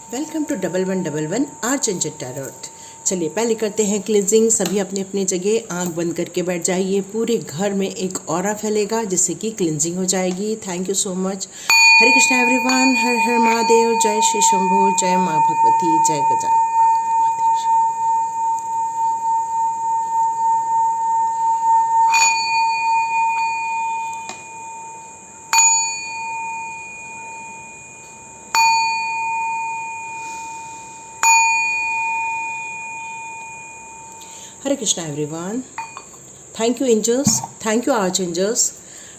Welcome to 1111 आर्चेंजल tarot. चलिए पहले करते हैं क्लींजिंग। सभी अपने अपनी जगह आंख बंद करके बैठ जाइए। पूरे घर में एक ऑरा फैलेगा जिससे कि क्लींजिंग हो जाएगी। Thank you so much. Hare Krishna everyone. Har Har Mahadev. जय श्री शंभू। जय माँ भगवती। जय Gajanan. Hare Krishna everyone. Thank you angels. Thank you arch angels.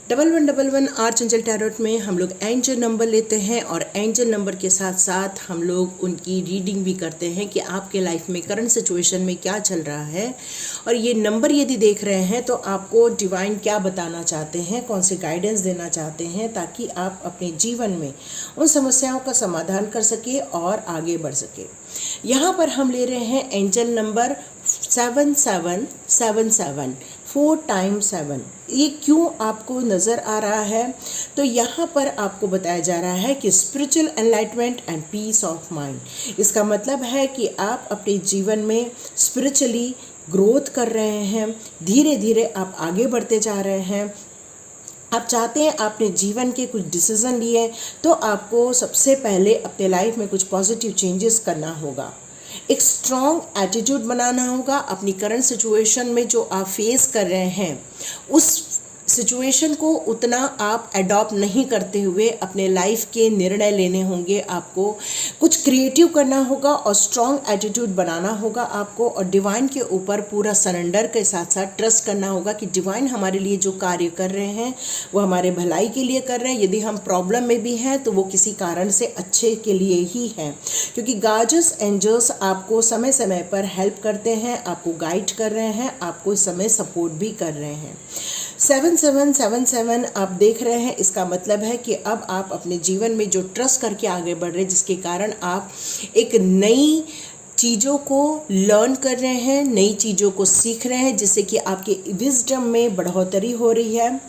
1111 arch angel tarot में हम लोग एंजल नंबर लेते हैं और एंजल नंबर के साथ साथ हम लोग उनकी रीडिंग भी करते हैं कि आपके लाइफ में करंट सिचुएशन में क्या चल रहा है। और ये नंबर यदि देख रहे हैं तो आपको डिवाइन क्या बताना चाहते हैं, कौन से गाइडेंस देना चाहते हैं, ताकि आप अपने जीवन में उन समस्याओं का समाधान कर सके और आगे बढ़ सके। यहाँ पर हम ले रहे हैं एंजल नंबर 7777, 4 टाइम्स 7। ये क्यों आपको नज़र आ रहा है? तो यहाँ पर आपको बताया जा रहा है कि spiritual enlightenment and peace of mind. इसका मतलब है कि आप अपने जीवन में स्पिरिचुअली ग्रोथ कर रहे हैं, धीरे धीरे आप आगे बढ़ते जा रहे हैं। आप चाहते हैं आपने जीवन के कुछ डिसीज़न लिए तो आपको सबसे पहले अपने लाइफ में कुछ पॉजिटिव चेंजेस करना होगा। एक स्ट्रॉन्ग एटीट्यूड बनाना होगा। अपनी करंट सिचुएशन में जो आप फेस कर रहे हैं उस सिचुएशन को उतना आप अडॉप्ट नहीं करते हुए अपने लाइफ के निर्णय लेने होंगे। आपको कुछ क्रिएटिव करना होगा और स्ट्रॉन्ग एटीट्यूड बनाना होगा आपको। और डिवाइन के ऊपर पूरा सरेंडर के साथ साथ ट्रस्ट करना होगा कि डिवाइन हमारे लिए जो कार्य कर रहे हैं वो हमारे भलाई के लिए कर रहे हैं। यदि हम प्रॉब्लम में भी हैं तो वो किसी कारण से अच्छे के लिए ही हैं, क्योंकि गार्जियस एंजल्स आपको समय समय पर हेल्प करते हैं, आपको गाइड कर रहे हैं, आपको इस समय सपोर्ट भी कर रहे हैं। 7777 आप देख रहे हैं, इसका मतलब है कि अब आप अपने जीवन में जो ट्रस्ट करके आगे बढ़ रहे हैं, जिसके कारण आप एक नई चीज़ों को लर्न कर रहे हैं, नई चीज़ों को सीख रहे हैं, जिससे कि आपके विजडम में बढ़ोतरी हो रही है।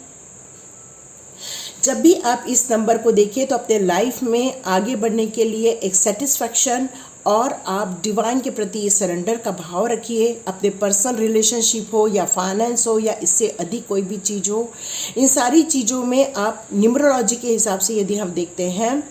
जब भी आप इस नंबर को देखिए तो अपने लाइफ में आगे बढ़ने के लिए एक सेटिस्फैक्शन और आप डिवाइन के प्रति सरेंडर का भाव रखिए। अपने पर्सनल रिलेशनशिप हो या फाइनेंस हो या इससे अधिक कोई भी चीज़ हो, इन सारी चीज़ों में आप न्यूमरोलॉजी के हिसाब से यदि हम देखते हैं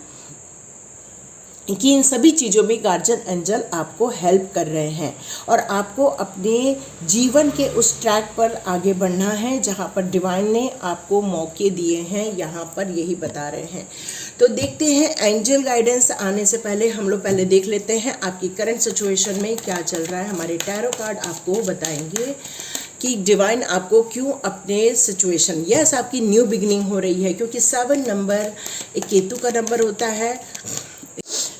कि इन सभी चीज़ों में गार्जियन एंजल आपको हेल्प कर रहे हैं और आपको अपने जीवन के उस ट्रैक पर आगे बढ़ना है जहाँ पर डिवाइन ने आपको मौके दिए हैं। यहाँ पर यही बता रहे हैं। तो देखते हैं एंजल गाइडेंस आने से पहले हम लोग पहले देख लेते हैं आपकी करंट सिचुएशन में क्या चल रहा है। हमारे टैरो कार्ड आपको बताएंगे कि डिवाइन आपको क्यों अपने सिचुएशन, यस आपकी न्यू बिगिनिंग हो रही है, क्योंकि 7 नंबर एक केतु का नंबर होता है।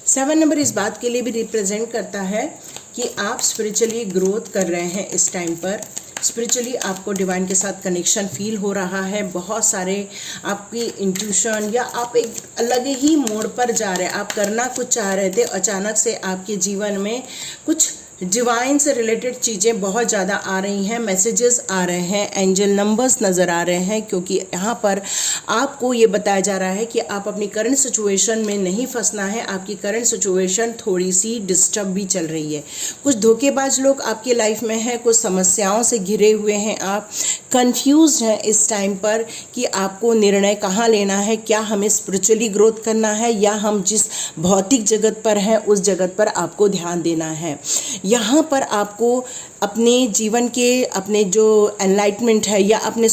7 नंबर इस बात के लिए भी रिप्रेजेंट करता है कि आप स्पिरिचुअली ग्रोथ कर रहे हैं। इस टाइम पर स्पिरिचुअली आपको डिवाइन के साथ कनेक्शन फील हो रहा है। बहुत सारे आपकी इंट्यूशन या आप एक अलग ही मोड़ पर जा रहे हैं, आप करना कुछ चाह रहे थे, अचानक से आपके जीवन में कुछ डिवाइन से रिलेटेड चीज़ें बहुत ज़्यादा आ रही हैं, मैसेजेस आ रहे हैं, एंजल नंबर्स नज़र आ रहे हैं, क्योंकि यहाँ पर आपको ये बताया जा रहा है कि आप अपनी करंट सिचुएशन में नहीं फंसना है। आपकी करंट सिचुएशन थोड़ी सी डिस्टर्ब भी चल रही है। कुछ धोखेबाज लोग आपके लाइफ में हैं, कुछ समस्याओं से घिरे हुए हैं, आप कंफ्यूज हैं इस टाइम पर कि आपको निर्णय कहाँ लेना है, क्या हमें स्पिरिचुअली ग्रोथ करना है या हम जिस भौतिक जगत पर हैं उस जगत पर आपको ध्यान देना है। यहाँ पर आपको अपने जीवन के अपने जो एनलाइटमेंट है या अपने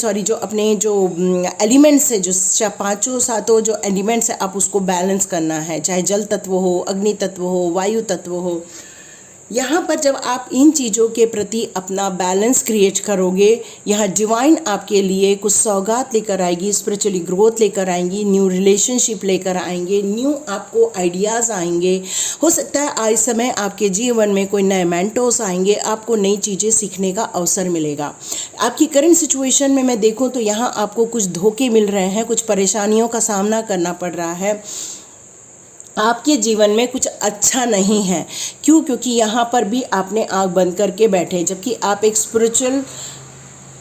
जो एलिमेंट्स है, जो पांचों सातों जो एलिमेंट्स है, आप उसको बैलेंस करना है। चाहे जल तत्व हो, अग्नि तत्व हो, वायु तत्व हो। यहाँ पर जब आप इन चीज़ों के प्रति अपना बैलेंस क्रिएट करोगे, यहाँ डिवाइन आपके लिए कुछ सौगात लेकर आएगी, स्पिरिचुअली ग्रोथ लेकर आएंगी, न्यू रिलेशनशिप लेकर आएंगे, न्यू आपको आइडियाज़ आएंगे। हो सकता है आज समय आपके जीवन में कोई नए मेंटोर्स आएंगे, आपको नई चीज़ें सीखने का अवसर मिलेगा। आपकी करंट सिचुएशन में मैं देखूँ तो यहाँ आपको कुछ धोखे मिल रहे हैं, कुछ परेशानियों का सामना करना पड़ रहा है। आपके जीवन में कुछ अच्छा नहीं है। क्यों? क्योंकि यहाँ पर भी आपने आँख बंद करके बैठे, जबकि आप एक स्पिरिचुअल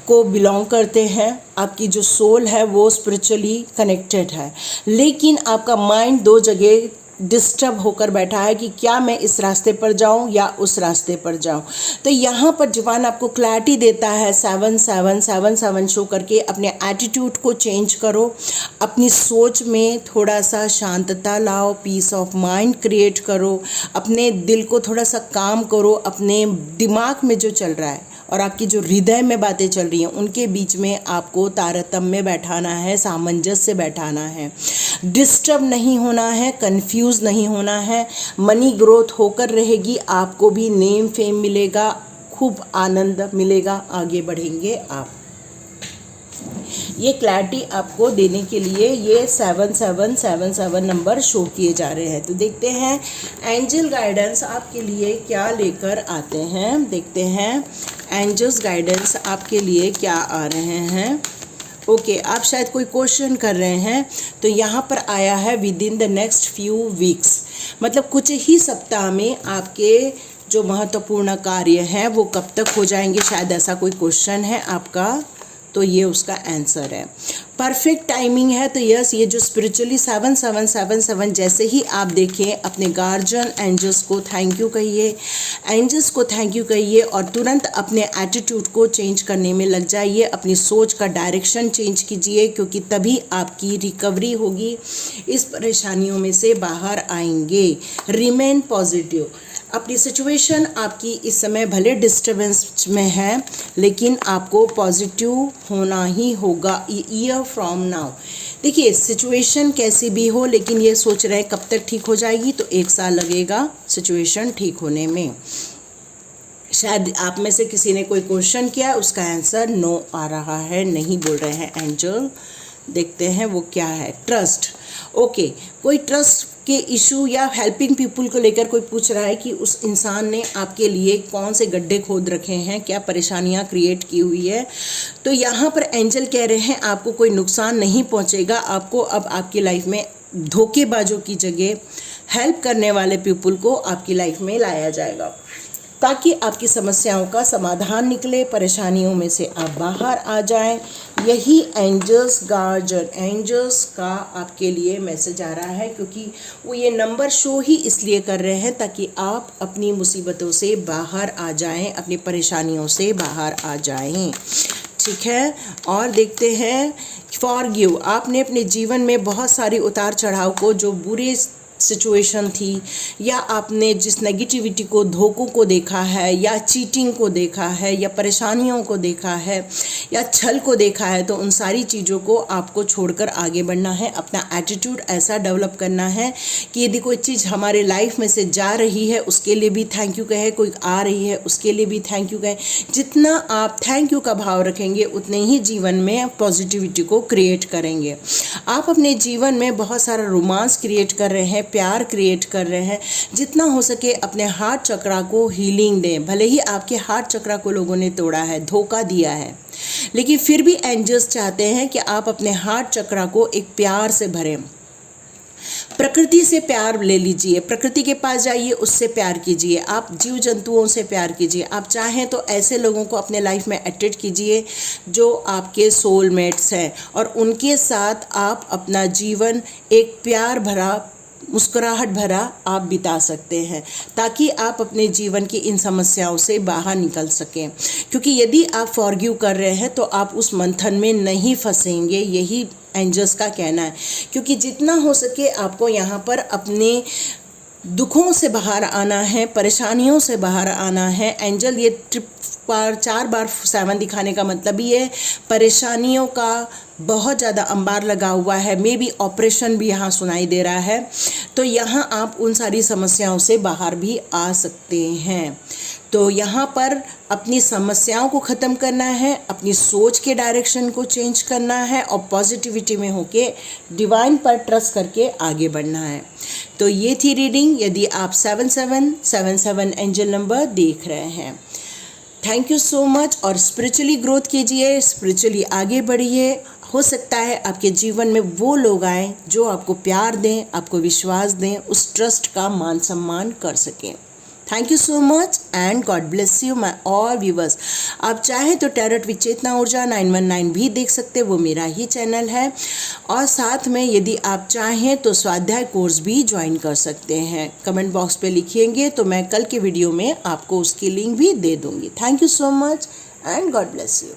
को बिलोंग करते हैं। आपकी जो सोल है वो स्पिरिचुअली कनेक्टेड है, लेकिन आपका माइंड 2 जगह डिस्टर्ब होकर बैठा है कि क्या मैं इस रास्ते पर जाऊं या उस रास्ते पर जाऊं। तो यहाँ पर डिवाइन आपको क्लैरिटी देता है 7 शो करके अपने एटीट्यूड को चेंज करो, अपनी सोच में थोड़ा सा शांतता लाओ, पीस ऑफ माइंड क्रिएट करो, अपने दिल को थोड़ा सा काम करो, अपने दिमाग में जो चल रहा है और आपकी जो हृदय में बातें चल रही हैं उनके बीच में आपको तारतम्य बैठाना है, सामंजस्य बैठाना है, डिस्टर्ब नहीं होना है, कंफ्यूज नहीं होना है। मनी ग्रोथ होकर रहेगी, आपको भी नेम फेम मिलेगा, खूब आनंद मिलेगा, आगे बढ़ेंगे आप। ये क्लैरिटी आपको देने के लिए ये 7777 नंबर शो किए जा रहे हैं। तो देखते हैं एंजल गाइडेंस आपके लिए क्या लेकर आते हैं। देखते हैं एंजल्स गाइडेंस आपके लिए क्या आ रहे हैं। ओके, आप शायद कोई क्वेश्चन कर रहे हैं, तो यहाँ पर आया है with in the next few weeks, मतलब कुछ ही सप्ताह में आपके जो महत्वपूर्ण कार्य हैं वो कब तक हो जाएंगे, शायद ऐसा कोई क्वेश्चन है आपका, तो ये उसका आंसर है। परफेक्ट टाइमिंग है, तो यस, ये जो स्पिरिचुअली 7777 जैसे ही आप देखें, अपने गार्जियन एंजल्स को थैंक यू कहिए, एंजल्स को थैंक यू कहिए और तुरंत अपने एटीट्यूड को चेंज करने में लग जाइए, अपनी सोच का डायरेक्शन चेंज कीजिए, क्योंकि तभी आपकी रिकवरी होगी, इस परेशानियों में से बाहर आएंगे। Remain positive. अपनी सिचुएशन आपकी इस समय भले डिस्टर्बेंस में है, लेकिन आपको पॉजिटिव होना ही होगा ईयर फ्रॉम नाउ। देखिए, सिचुएशन कैसी भी हो, लेकिन ये सोच रहे हैं कब तक ठीक हो जाएगी, तो 1 साल लगेगा सिचुएशन ठीक होने में। शायद आप में से किसी ने कोई क्वेश्चन किया, उसका आंसर नो आ रहा है, नहीं बोल रहे हैं एंजल। देखते हैं वो क्या है। ट्रस्ट। ओके, कोई ट्रस्ट के इशू या हेल्पिंग पीपल को लेकर कोई पूछ रहा है कि उस इंसान ने आपके लिए कौन से गड्ढे खोद रखे हैं, क्या परेशानियां क्रिएट की हुई है। तो यहाँ पर एंजल कह रहे हैं आपको कोई नुकसान नहीं पहुँचेगा, आपको अब आपकी लाइफ में धोखेबाजों की जगह हेल्प करने वाले पीपल को आपकी लाइफ में लाया जाएगा, ताकि आपकी समस्याओं का समाधान निकले, परेशानियों में से आप बाहर आ जाएं। यही एंजल्स गार्जियन एंजल्स का आपके लिए मैसेज आ रहा है, क्योंकि वो ये नंबर शो ही इसलिए कर रहे हैं ताकि आप अपनी मुसीबतों से बाहर आ जाएं, अपनी परेशानियों से बाहर आ जाएं। ठीक है, और देखते हैं फॉरगिव। आपने अपने जीवन में बहुत सारी उतार चढ़ाव को, जो बुरे सिचुएशन थी, या आपने जिस नेगेटिविटी को, धोखों को देखा है, या चीटिंग को देखा है, या परेशानियों को देखा है, या छल को देखा है, तो उन सारी चीज़ों को आपको छोड़कर आगे बढ़ना है। अपना एटीट्यूड ऐसा डेवलप करना है कि यदि कोई चीज़ हमारे लाइफ में से जा रही है उसके लिए भी थैंक यू कहे, कोई आ रही है उसके लिए भी थैंक यू कहे। जितना आप थैंक यू का भाव रखेंगे उतने ही जीवन में पॉजिटिविटी को क्रिएट करेंगे। आप अपने जीवन में बहुत सारा रोमांस क्रिएट कर रहे हैं, प्यार क्रिएट कर रहे हैं, जितना हो सके अपने हार्ट चक्रा को हीलिंग दें। भले ही आपके हार्ट चक्रा को लोगों ने तोड़ा है, धोखा दिया है, लेकिन फिर भी एंजल्स चाहते हैं कि आप अपने हार्ट चक्रा को एक प्यार से भरें। प्रकृति से प्यार ले लीजिए, प्रकृति के पास जाइए, उससे प्यार कीजिए, आप जीव जंतुओं से प्यार कीजिए। आप चाहें तो ऐसे लोगों को अपने लाइफ में अट्रैक्ट कीजिए जो आपके सोलमेट्स हैं, और उनके साथ आप अपना जीवन एक प्यार भरा, मुस्कुराहट भरा आप बिता सकते हैं, ताकि आप अपने जीवन की इन समस्याओं से बाहर निकल सकें। क्योंकि यदि आप फॉरगिव कर रहे हैं तो आप उस मंथन में नहीं फंसेंगे, यही एंजल्स का कहना है। क्योंकि जितना हो सके आपको यहाँ पर अपने दुखों से बाहर आना है, परेशानियों से बाहर आना है। एंजल ये ट्रिप पर 4 बार 7 दिखाने का मतलब ही है परेशानियों का बहुत ज़्यादा अंबार लगा हुआ है, मे बी ऑपरेशन भी यहाँ सुनाई दे रहा है, तो यहाँ आप उन सारी समस्याओं से बाहर भी आ सकते हैं। तो यहाँ पर अपनी समस्याओं को ख़त्म करना है, अपनी सोच के डायरेक्शन को चेंज करना है, और पॉजिटिविटी में होके डिवाइन पर ट्रस्ट करके आगे बढ़ना है। तो ये थी रीडिंग। यदि आप 7777 एंजल नंबर देख रहे हैं, थैंक यू सो मच, और स्पिरिचुअली ग्रोथ कीजिए, स्पिरिचुअली आगे बढ़िए। हो सकता है आपके जीवन में वो लोग आएँ जो आपको प्यार दें, आपको विश्वास दें, उस ट्रस्ट का मान सम्मान कर सकें। Thank you so much and God bless you my all viewers. आप चाहें तो टैरोट विद चेतना ऊर्जा 919 भी देख सकते, वो मेरा ही चैनल है। और साथ में यदि आप चाहें तो स्वाध्याय कोर्स भी ज्वाइन कर सकते हैं। कमेंट बॉक्स पे लिखिएंगे तो मैं कल के वीडियो में आपको उसकी लिंक भी दे दूँगी। Thank you so much and God bless you.